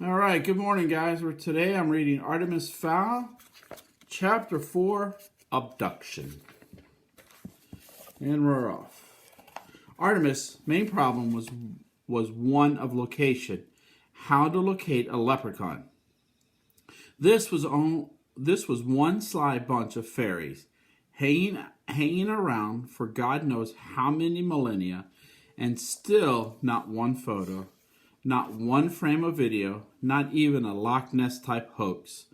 All right, good morning, guys. Today I'm reading Artemis Fowl, Chapter 4, Abduction. And we're off. Artemis' main problem was one of location, how to locate a leprechaun. This was one sly bunch of fairies hanging around for God knows how many millennia, and still not one photo, not one frame of video, not even a Loch Ness type hoax.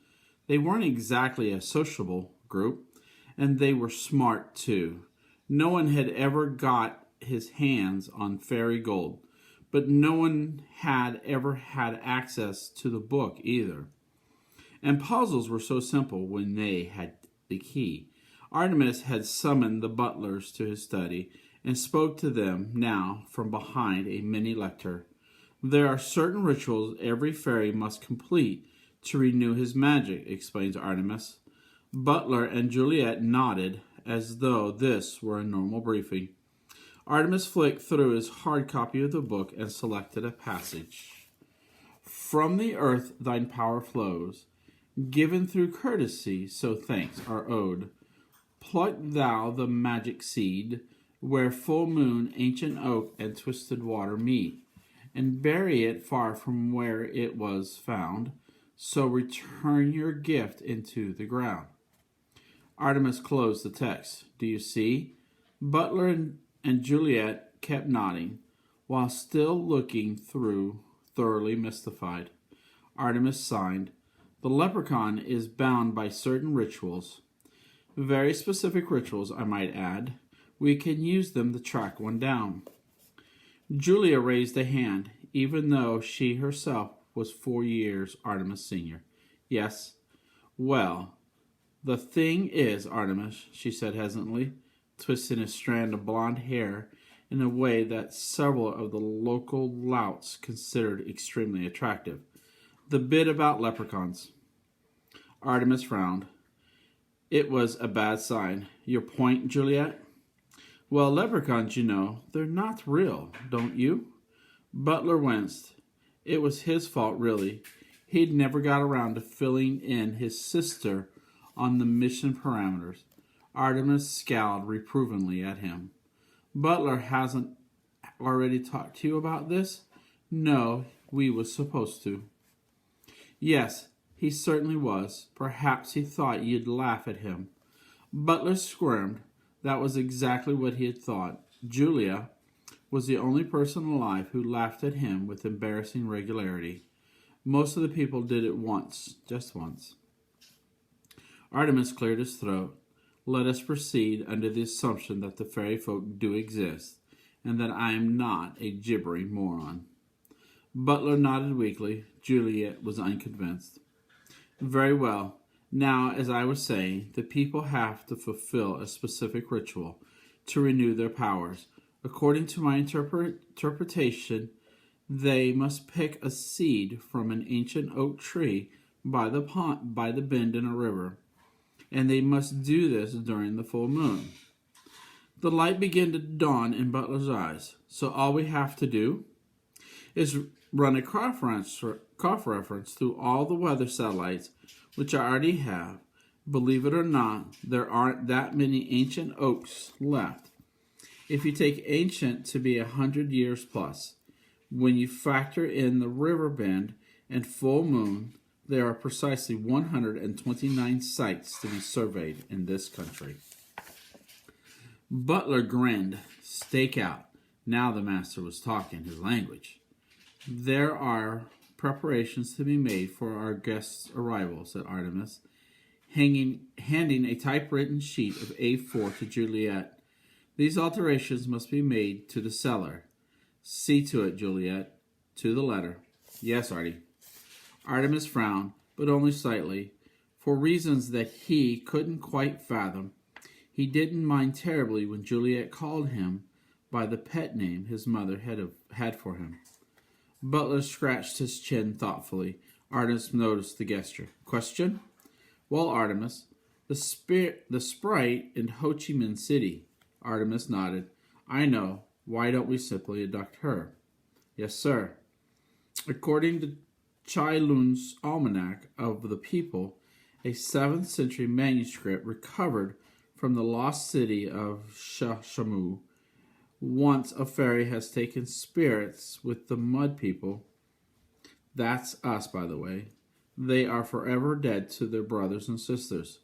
They weren't exactly a sociable group, and they were smart too. No one had ever got his hands on fairy gold, but no one had ever had access to the book either. And puzzles were so simple when they had the key. Artemis had summoned the butlers to his study and spoke to them now from behind a mini lectern. There are certain rituals every fairy must complete to renew his magic, explains Artemis. Butler and Juliet nodded as though this were a normal briefing. Artemis flicked through his hard copy of the book and selected a passage. From the earth thine power flows, given through courtesy, so thanks are owed. Pluck thou the magic seed, where full moon, ancient oak, and twisted water meet, and bury it far from where it was found, so return your gift into the ground. Artemis closed the text. Do you see? Butler and Juliet kept nodding, while still looking through, thoroughly mystified. Artemis signed. The leprechaun is bound by certain rituals. Very specific rituals, I might add. We can use them to track one down. Julia raised a hand, even though she herself was 4 years Artemis' senior. Yes. Well, the thing is, Artemis, she said hesitantly, twisting a strand of blonde hair in a way that several of the local louts considered extremely attractive. The bit about leprechauns. Artemis frowned. It was a bad sign. Your point, Juliet? Well, leprechauns, you know, they're not real, don't you? Butler winced. It was his fault, really. He'd never got around to filling in his sister on the mission parameters. Artemis scowled reprovingly at him. Butler hasn't already talked to you about this? No, we was supposed to. Yes, he certainly was. Perhaps he thought you'd laugh at him. Butler squirmed. That was exactly what he had thought. Julia was the only person alive who laughed at him with embarrassing regularity. Most of the people did it once, just once. Artemis cleared his throat. Let us proceed under the assumption that the fairy folk do exist, and that I am not a gibbering moron. Butler nodded weakly. Juliet was unconvinced. Very well. Now, as I was saying, the people have to fulfill a specific ritual to renew their powers. According to my interpretation, they must pick a seed from an ancient oak tree by the bend in a river, and they must do this during the full moon. The light began to dawn in Butler's eyes. So all we have to do is run a cough reference through all the weather satellites, which I already have. Believe it or not, there aren't that many ancient oaks left. If you take ancient to be 100 years plus, when you factor in the river bend and full moon, there are precisely 129 sites to be surveyed in this country. Butler grinned. Stake out. Now the master was talking his language. There are preparations to be made for our guest's arrival, said Artemis, handing a typewritten sheet of A4 to Juliet. These alterations must be made to the cellar. See to it, Juliet. To the letter. Yes, Artie. Artemis frowned, but only slightly. For reasons that he couldn't quite fathom, he didn't mind terribly when Juliet called him by the pet name his mother had for him. Butler scratched his chin thoughtfully. Artemis noticed the gesture. Question? Well, Artemis, the sprite in Ho Chi Minh City. Artemis nodded. I know. Why don't we simply abduct her? Yes, sir. According Chai Lun's Almanac of the People, a 7th century manuscript recovered from the lost city of Shashamu. Once a fairy has taken spirits with the mud people, that's us, by the way, they are forever dead to their brothers and sisters.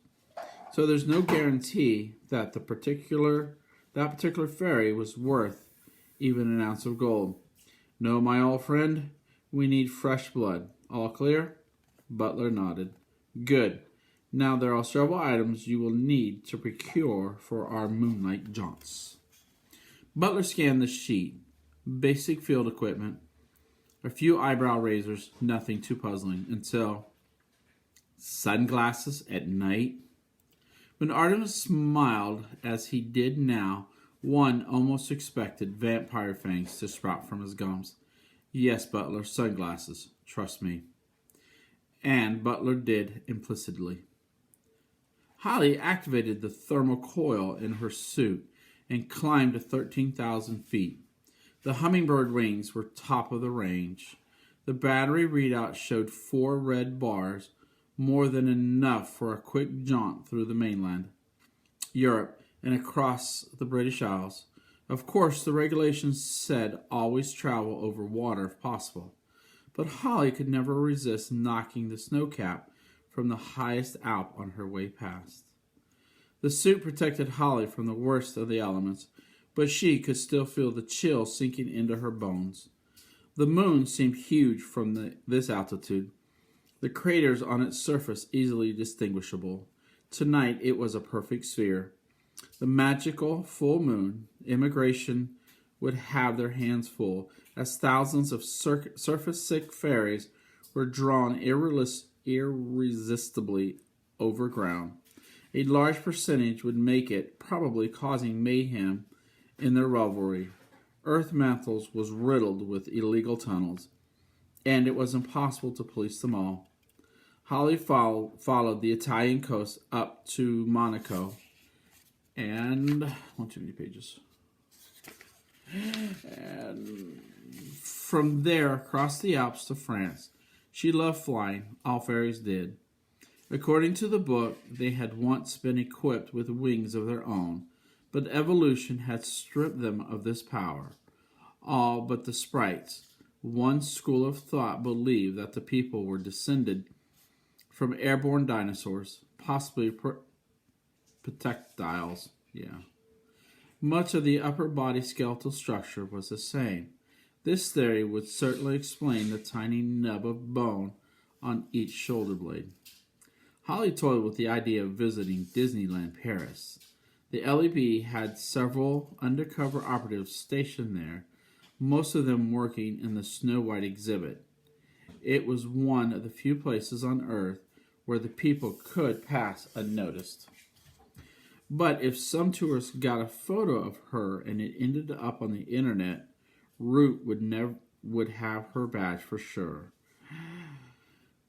So there's no guarantee that that particular fairy was worth even an ounce of gold. No, my old friend, we need fresh blood. All clear? Butler nodded. Good. Now there are several items you will need to procure for our moonlight jaunts. Butler scanned the sheet. Basic field equipment. A few eyebrow razors, nothing too puzzling, until sunglasses at night. When Artemis smiled as he did now, one almost expected vampire fangs to sprout from his gums. Yes, Butler, sunglasses. Trust me. And Butler did implicitly. Holly activated the thermal coil in her suit and climbed to 13,000 feet. The hummingbird wings were top of the range. The battery readout showed 4 red bars, more than enough for a quick jaunt through the mainland, Europe, and across the British Isles. Of course, the regulations said always travel over water if possible, but Holly could never resist knocking the snowcap from the highest Alp on her way past. The suit protected Holly from the worst of the elements, but she could still feel the chill sinking into her bones. The moon seemed huge from this altitude, the craters on its surface easily distinguishable. Tonight it was a perfect sphere. The magical full moon, immigration would have their hands full, as thousands of surface-sick fairies were drawn irresistibly over ground. A large percentage would make it, probably causing mayhem in their revelry. Earth Mantles was riddled with illegal tunnels, and it was impossible to police them all. Holly followed the Italian coast up to Monaco, and too many pages. And from there across the Alps to France. She loved flying. All fairies did. According to the book, they had once been equipped with wings of their own, but evolution had stripped them of this power. All but the sprites. One school of thought believed that the people were descended from airborne dinosaurs, possibly pterodactyls. Much of the upper body skeletal structure was the same. This theory would certainly explain the tiny nub of bone on each shoulder blade. Holly toyed with the idea of visiting Disneyland Paris. The LEB had several undercover operatives stationed there, most of them working in the Snow White exhibit. It was one of the few places on Earth where the people could pass unnoticed. But if some tourist got a photo of her and it ended up on the internet, Root would have her badge for sure.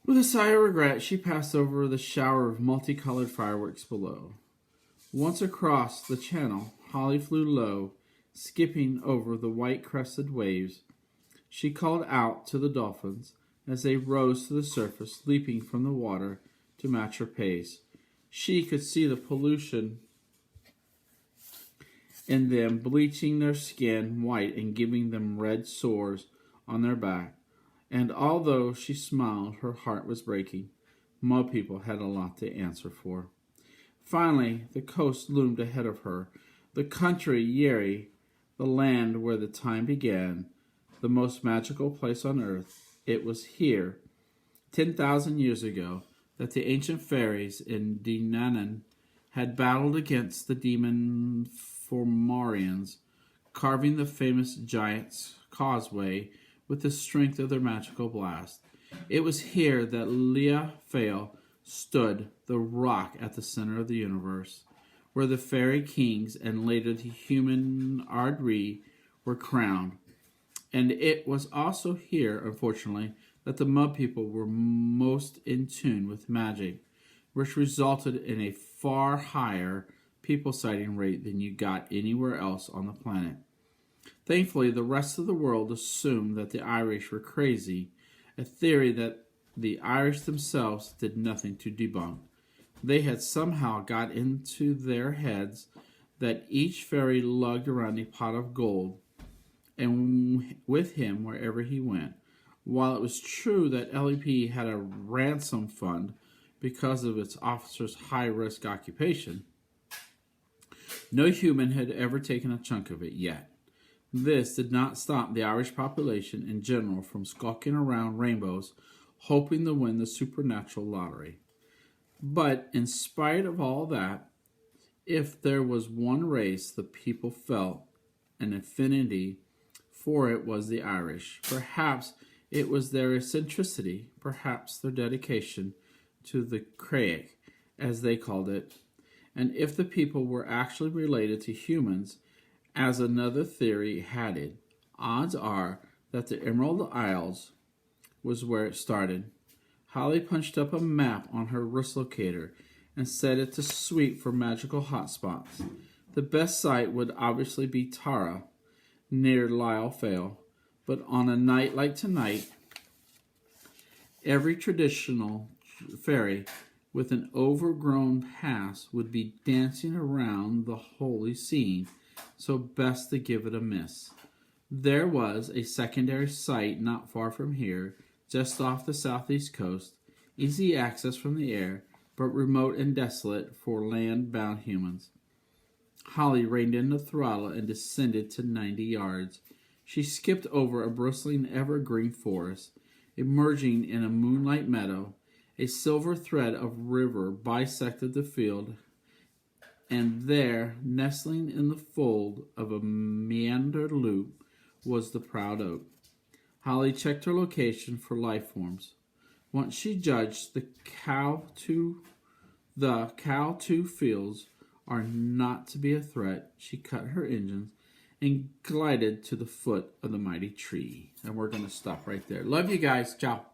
With a sigh of regret, she passed over the shower of multicolored fireworks below. Once across the channel, Holly flew low, skipping over the white-crested waves. She called out to the dolphins as they rose to the surface, leaping from the water to match her pace. She could see the pollution in them, bleaching their skin white and giving them red sores on their back. And although she smiled, her heart was breaking. Mud people had a lot to answer for. Finally, the coast loomed ahead of her. The country, Yeri, the land where the time began, the most magical place on earth. It was here, 10,000 years ago, that the ancient fairies in Dinanan had battled against the demon Formarians, carving the famous giant's causeway with the strength of their magical blast. It was here that Leah Fowl stood, the rock at the center of the universe, where the fairy kings and later the human Ardri were crowned. And it was also here, unfortunately, that the mud people were most in tune with magic, which resulted in a far higher people sighting rate than you got anywhere else on the planet. Thankfully, the rest of the world assumed that the Irish were crazy, a theory that the Irish themselves did nothing to debunk. They had somehow got into their heads that each fairy lugged around a pot of gold and with him wherever he went. While it was true that LEP had a ransom fund because of its officers' high-risk occupation, no human had ever taken a chunk of it yet. This did not stop the Irish population in general from skulking around rainbows, hoping to win the supernatural lottery. But in spite of all that, if there was one race the people felt an affinity for, it was the Irish. Perhaps it was their eccentricity, perhaps their dedication to the Craig, as they called it. And if the people were actually related to humans, as another theory had it, odds are that the Emerald Isles was where it started. Holly punched up a map on her wrist locator and set it to sweep for magical hotspots. The best site would obviously be Tara, near Lyle Fail, but on a night like tonight, every traditional fairy with an overgrown past would be dancing around the holy scene, so best to give it a miss. There was a secondary site not far from here, just off the southeast coast, easy access from the air, but remote and desolate for land-bound humans. Holly reined in the throttle and descended to 90 yards. She skipped over a bristling evergreen forest, emerging in a moonlight meadow. A silver thread of river bisected the field, and there, nestling in the fold of a meandered loop, was the proud oak. Holly checked her location for life forms. Once she judged the cow two fields are not to be a threat, she cut her engines and glided to the foot of the mighty tree. And we're going to stop right there. Love you guys. Ciao.